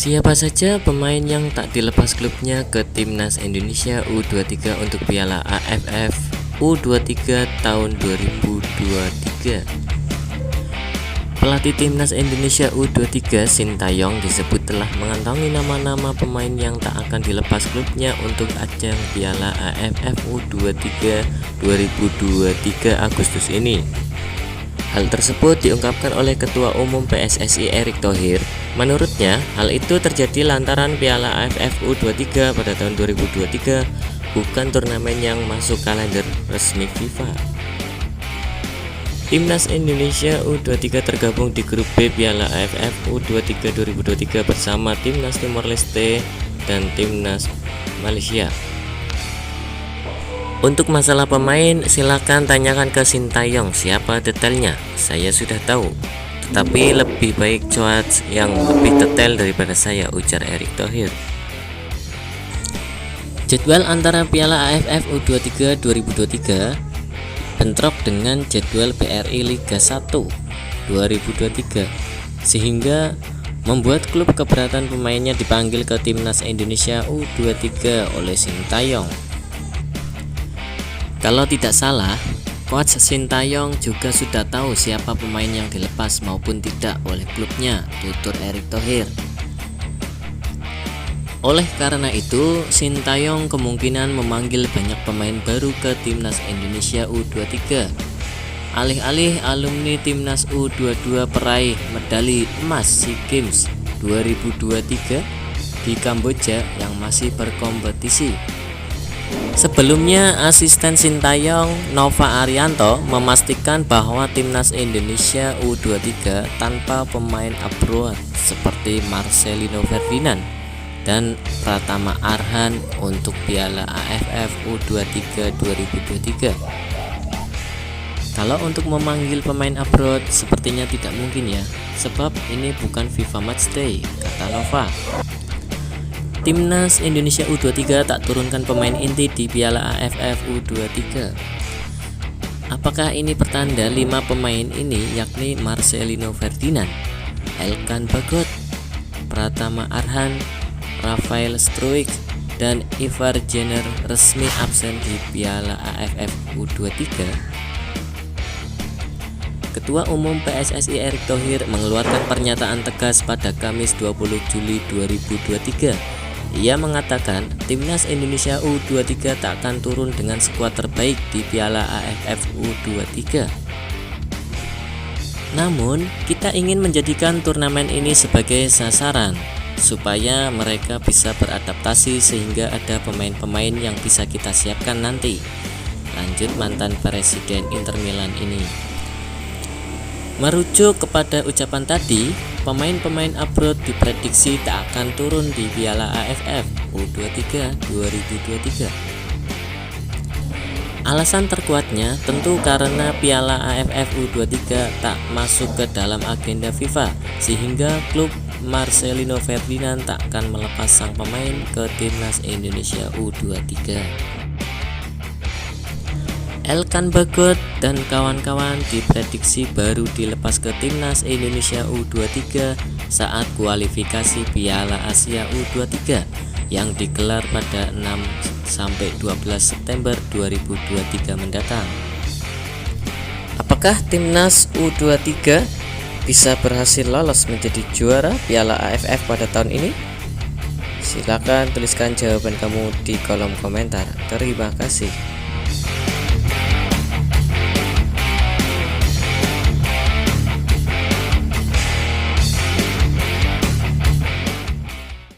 Siapa saja pemain yang tak dilepas klubnya ke Timnas Indonesia U23 untuk Piala AFF U23 tahun 2023? Pelatih Timnas Indonesia U23 Sintayong disebut telah mengantongi nama-nama pemain yang tak akan dilepas klubnya untuk ajang Piala AFF U23 2023 Agustus ini. Hal tersebut diungkapkan oleh Ketua Umum PSSI Erick Thohir. Menurutnya, hal itu terjadi lantaran Piala AFF U23 pada tahun 2023 bukan turnamen yang masuk kalender resmi FIFA. Timnas Indonesia U23 tergabung di grup B Piala AFF U23 2023 bersama Timnas Timor Leste dan Timnas Malaysia. Untuk masalah pemain, silakan tanyakan ke Sintayong siapa detailnya. Saya sudah tahu, tetapi lebih baik cuaca yang lebih detail daripada saya, ujar Erick Thohir. Jadwal antara Piala AFF U23 2023 bentrok dengan jadwal BRI Liga 1 2023, sehingga membuat klub keberatan pemainnya dipanggil ke Timnas Indonesia U23 oleh Sintayong. Kalau tidak salah, Coach Sintayong juga sudah tahu siapa pemain yang dilepas maupun tidak oleh klubnya, tutur Erick Thohir. Oleh karena itu, Sintayong kemungkinan memanggil banyak pemain baru ke Timnas Indonesia U23. Alih-alih alumni Timnas U22 peraih medali emas SEA Games 2023 di Kamboja yang masih berkompetisi. Sebelumnya, asisten Sintayong Nova Arianto memastikan bahwa Timnas Indonesia U23 tanpa pemain abroad seperti Marcelino Ferdinand dan Pratama Arhan untuk Piala AFF U23 2023. Kalau untuk memanggil pemain abroad sepertinya tidak mungkin ya, sebab ini bukan FIFA Matchday, kata Nova. Timnas Indonesia U23 tak turunkan pemain inti di Piala AFF U23. Apakah ini pertanda 5 pemain ini yakni Marcelino Ferdinand, Elkan Bagot, Pratama Arhan, Rafael Struijk, dan Ivar Jenner resmi absen di Piala AFF U23? Ketua Umum PSSI Erick Thohir mengeluarkan pernyataan tegas pada Kamis 20 Juli 2023. Ia mengatakan Timnas Indonesia U23 tak akan turun dengan skuad terbaik di Piala AFF U23. Namun, kita ingin menjadikan turnamen ini sebagai sasaran supaya mereka bisa beradaptasi sehingga ada pemain-pemain yang bisa kita siapkan nanti, lanjut mantan presiden Inter Milan ini. Merujuk kepada ucapan tadi, pemain-pemain abroad diprediksi tak akan turun di Piala AFF U23 2023. Alasan terkuatnya tentu karena Piala AFF U23 tak masuk ke dalam agenda FIFA, sehingga klub Marcelino Ferdinand tak akan melepas sang pemain ke Timnas Indonesia U23. Elkan Bagot dan kawan-kawan diprediksi baru dilepas ke Timnas Indonesia U23 saat kualifikasi Piala Asia U23 yang digelar pada 6-12 September 2023 mendatang. Apakah Timnas U23 bisa berhasil lolos menjadi juara Piala AFF pada tahun ini? Silakan tuliskan jawaban kamu di kolom komentar. Terima kasih.